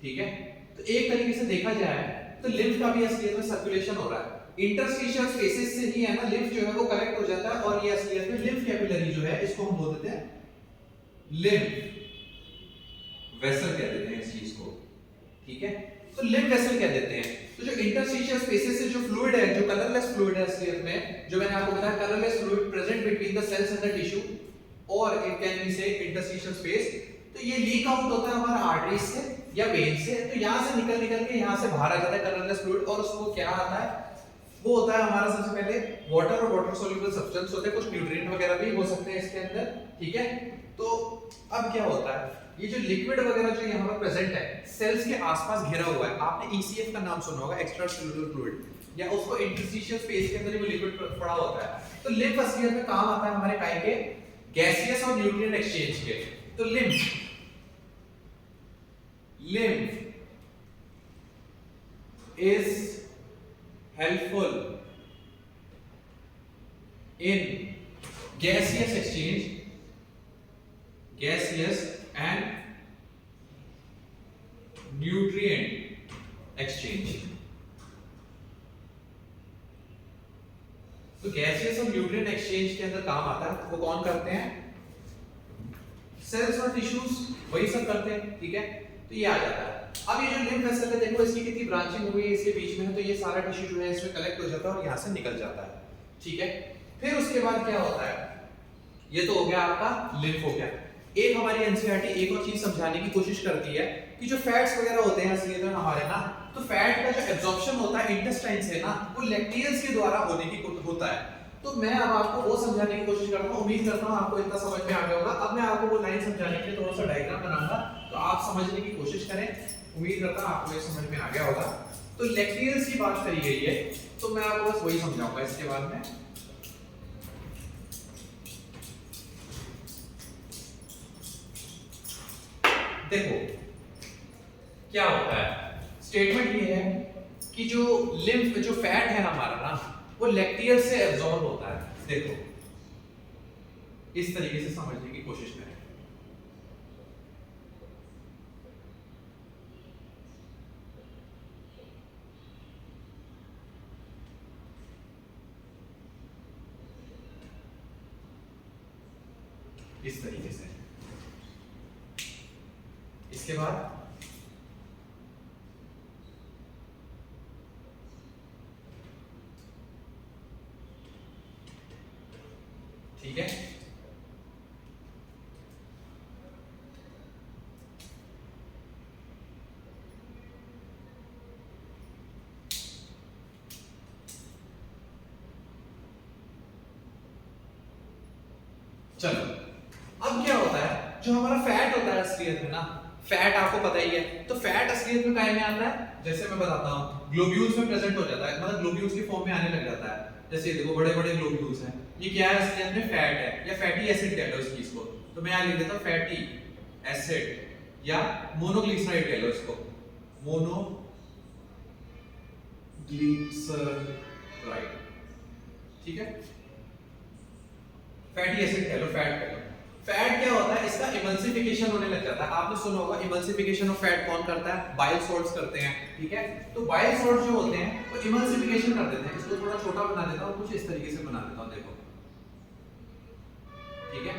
Speaker 1: ठीक है। तो एक तरीके से देखा जाए तो लिम्फ का भी असलियत में सर्कुलेशन हो रहा है, इंटरस्टिशियल स्पेसेस से ही है ना, लिम्फ जो है वो कलेक्ट हो जाता है, और ये असलियत में लिम्फ कैपिलरी जो है इसको हम बोल देते हैं लिम्फ वेसल कह देते हैं इस चीज को, ठीक है। तो लिम्फ वेसल कह देते हैं। तो जो इंटरस्टिशियल स्पेसेस से जो फ्लूइड है, जो कलरलेस फ्लूइड है असलियत में, जो मैंने आपको बताया colourless fluid present between the cells and the tissue, और it can be say interstitial space. तो ये लीक आउट होता है हमारा आर्टरीज से या वेन से, तो यहां से निकल के यहां से बाहर आ जाता है कलरलेस फ्लूइड, और उसको क्या आता है, वो होता है हमारा सबसे पहले वाटर और वाटर सोल्यूबल सब्सटेंस होते हैं, कुछ न्यूट्रिएंट वगैरह भी हो सकते हैं इसके अंदर, ठीक है। तो अब क्या होता है, ये जो लिक्विड वगैरह जो यहाँ पर प्रेजेंट है सेल्स के आसपास घिरा हुआ है, आपने ECF का नाम सुना होगा, एक्स्ट्रा सेल्युलर फ्लूइड, या उसको इंटरस्टिशियल स्पेस के अंदर वो लिक्विड पड़ा होता है। तो लिम्फ असलियत में काम आता है हमारे काई के गैसियस और न्यूट्रिएंट एक्सचेंज के। तो lymph is helpful in gaseous exchange, gaseous and nutrient exchange। तो गैसियस और न्यूट्रिएंट एक्सचेंज के अंदर काम आता है, वो कौन करते हैं, सेल्स और टिश्यूज वही सब करते हैं, ठीक है। तो ये आ जाता है। अब ये जो लिम्फ वेसल है देखो इसकी कितनी ब्रांचिंग हुई है, इसके बीच में है, तो ये सारा टिश्यू जो है इसमें कलेक्ट हो जाता है और यहाँ से निकल जाता है, ठीक है। फिर उसके बाद क्या होता है, ये तो हो गया आपका लिम्फ हो गया। एक हमारी एनसीईआरटी एक और चीज समझाने की कोशिश करती है कि जो फैट्स वगैरह होते हैं असलियत में हमारे ना, तो फैट का जो एब्जॉर्प्शन होता है इंटेस्टाइन से ना, वो लैक्टियल्स के द्वारा होने की होता है। तो मैं अब आपको वो समझाने की कोशिश करता हूँ, उम्मीद करता हूँ आपको इतना समझ में आ गया होगा। अब मैं आपको वो लाइन समझाने के लिए थोड़ा सा डायग्राम बनाऊंगा, तो आप समझने की कोशिश करें, उम्मीद करता हूँ आपको ये समझ में आ गया होगा। तो लैक्टियल्स की बात करी गई है, तो मैं आपको बस वही समझाऊंगा इसके बाद में। देखो क्या होता है, स्टेटमेंट ये है कि जो लिम्फ जो फैट है हमारा ना, वो लैक्टियल से एब्जॉर्ब होता है। देखो इस तरीके से समझने की कोशिश करें। इस तरीके से, इसके बाद ठीक है, चलो अब क्या होता है, जो हमारा फैट होता है असलियत में ना, फैट आपको पता ही है, तो फैट असलियत में काहे में आता है, जैसे मैं बताता हूँ ग्लोब्यूल्स में प्रेजेंट हो जाता है, मतलब ग्लोब्यूल्स की फॉर्म में आने लग जाता है। जैसे देखो बड़े बड़े ग्लोब्यूल्स हैं, ये क्या है असलियत में फैट है या फैटी एसिड कह लो इस चीज को, तो मैं यहाँ लिख देता हूँ फैटी एसिड या मोनोग्लिसराइड कह लो इसको, मोनोग्लिसराइड, ठीक है, फैटी एसिड कह लो, फैट कह लो। फैट क्या होता है, इसका इमल्सिफिकेशन होने लग जाता है। आपने सुना होगा इमल्सिफिकेशन ऑफ फैट कौन करता है, बाइल सॉल्ट्स करते हैं, ठीक है। तो बाइल सॉल्ट्स जो होते हैं वो इमल्सिफिकेशन कर देते हैं। इसको थोड़ा छोटा बना देता हूं, कुछ इस तरीके से बना देता हूं, देखो ठीक है,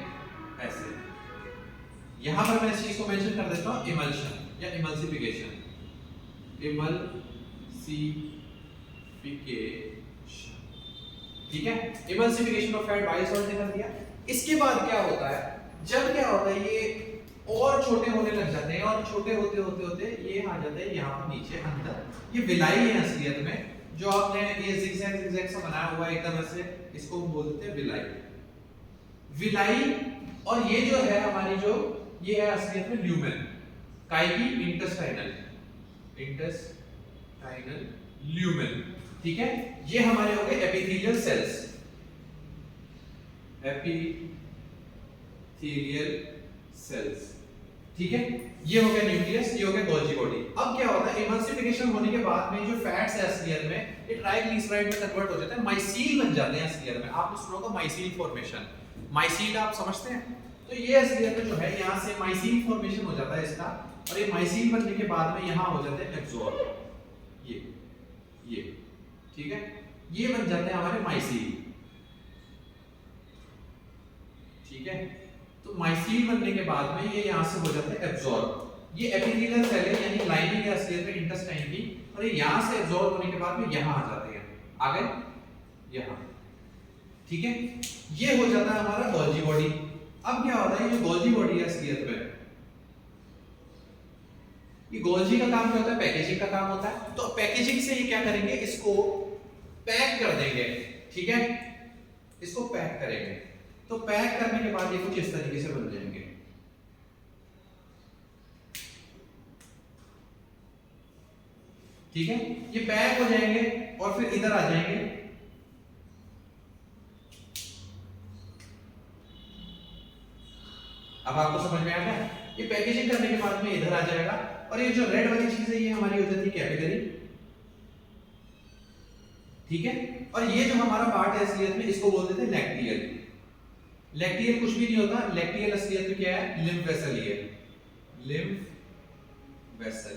Speaker 1: ऐसे यहां पर मैं इस चीज को मेंशन कर देता हूं इमल्शन या इमल्सिफिकेशन, इमल्सिफिकेशन, ठीक है। Emulsification of fat by salt निकल दिया। इसके बाद क्या होता है, जब क्या होता है ये और छोटे होने लग जाते हैं और छोटे होते होते होते ये आ जाते हैं यहाँ पर नीचे अंदर, ये विलाई है असलियत में, जो आपने ये जिगजैग जिगजैग सा बनाया हुआ है एकदम ऐसे, इसको हम बोलते हैं विलाई, विलाई। और ये जो है हमारी जो ये है असलियत में ल्यूमेन, काइकी इंटेस्टाइनल, इंटेस्टाइनल ल्यूमेन, ठीक है। ये हमारे हो गए एपिथेलियल सेल्स, एपिथेलियल सेल्स, ठीक है। ये हो गया न्यूक्लियस, ये हो गया गोल्जी बॉडी। अब क्या होता है, इमल्सिफिकेशन होने के बाद में जो फैट्स है असलियत में ये ट्राइग्लिसराइड में कन्वर्ट हो जाते हैं, माइसील बन जाते हैं असलियत में। आपने सुना होगा माइसील फॉर्मेशन, माइसील आप समझते हैं, तो ये असलियत में जो है यहाँ से माइसील फॉर्मेशन हो जाता है इसका, और ये माइसील बनने के बाद में यहाँ हो जाते हैं एब्जॉर्ब, ये ठीक है, ये बन जाते हैं हमारे माइसील, ठीक है। तो माइसील बनने के बाद में ये यहाँ से हो जाते हैं एब्जॉर्ब। ये एपिथेलियल सेल है यानी लाइनिंग है असलियत में इंटेस्टाइन की, और ये यहाँ से एब्जॉर्ब होने के बाद में यहाँ आ जाते हैं, आ गए यहाँ, ठीक है। ये हो जाता है हमारा गोल्जी बॉडी। अब क्या होता है, ये जो गोल्जी बॉडी है असलियत में, ये गोल्जी का काम क्या होता है, पैकेजिंग का काम होता है। तो पैकेजिंग से ये क्या करेंगे, इसको पैक कर देंगे, ठीक है, इसको पैक करेंगे। तो पैक करने के बाद ये कुछ इस तरीके से बन जाएंगे, ठीक है। ये पैक हो जाएंगे और फिर इधर आ जाएंगे, अब आपको समझ में आ गया। ये पैकेजिंग करने के बाद में इधर आ जाएगा, और ये जो रेड वाली चीज है ये हमारी हो जाती है कैपिलरी, ठीक है। और ये जो हमारा पार्ट है असलियत में इसको बोल देते हैं लैक्टियल। लैक्टियल कुछ भी नहीं होता, लैक्टियल असलियत में क्या है, लिम्फ वेसल ही है, लिम्फ वेसल,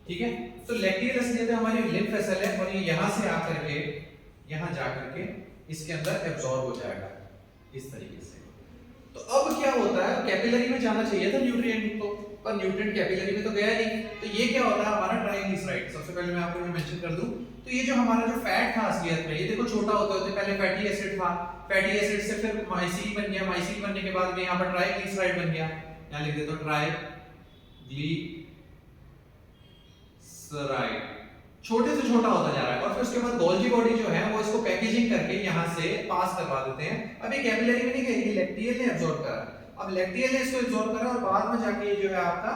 Speaker 1: ठीक है। तो लैक्टियल असलियत हमारी लिम्फ वेसल है, और ये यहां से आकर के यहां जाकर के इसके अंदर एब्जॉर्ब हो जाएगा इस तरीके से। तो अब क्या होता है, कैपिलरी में जाना चाहिए था न्यूट्रिएंट तो, पर न्यूट्रिएंट कैपिलरी में तो गया नहीं। तो ये क्या होता है हमारा ट्राइग्लिसराइड। सबसे पहले मैं आपको मेंशन कर दूं, तो ये जो हमारा जो फैट था असलियत में, ये देखो छोटा होते होते पहले फैटी एसिड था, फैटी एसिड से फिर माइसील बन गया, माइसील बनने के बाद में यहाँ पर ट्राइग्लिसराइड बन गया, यहाँ लिख देता हूँ ट्राइग्लिसराइड, छोटे से छोटा होता जा रहा है। और फिर उसके बाद गोल्जी बॉडी जो है वो इसको पैकेजिंग करके यहाँ से पास करवा देते हैं। अब ये कैपिलरी में नहीं गई, लैक्टियल ने एब्जॉर्ब करा, अब लैक्टियल ने इसको एब्जॉर्ब करा, और बाद में जाके ये जो है आपका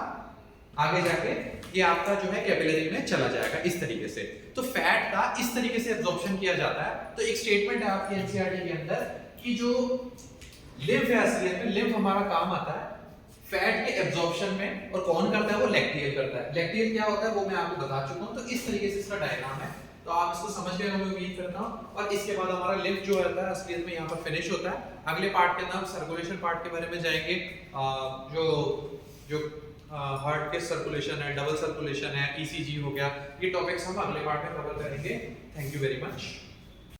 Speaker 1: आगे जाके ये आपका जो है कैपिलरी में चला जाएगा इस तरीके से। तो फैट का इस तरीके से एब्जॉर्प्शन किया जाता है। तो एक स्टेटमेंट है आपकी एनसीईआरटी के अंदर कि जो लिम्फ है असलियत में, लिम्फ हमारा काम आता है फैट के एब्जॉर्प्शन में, और कौन करता है वो लैक्टियल करता है। लैक्टियल क्या होता है वो मैं आपको बता चुका हूं। तो इस तरीके से इसका डायग्राम है, तो आप इसको समझ गए मैं उम्मीद करता हूं। और इसके बाद हमारा लिम्फ जो होता है असलियत में यहाँ पर फिनिश होता है। अगले पार्ट के अंदर हम सर्कुलेशन पार्ट के बारे में जाएंगे, जो हार्ट के सर्कुलेशन है, डबल सर्कुलेशन है, ईसीजी हो गया, ये टॉपिक्स हम अगले पार्ट में कवर करेंगे। Thank you very much.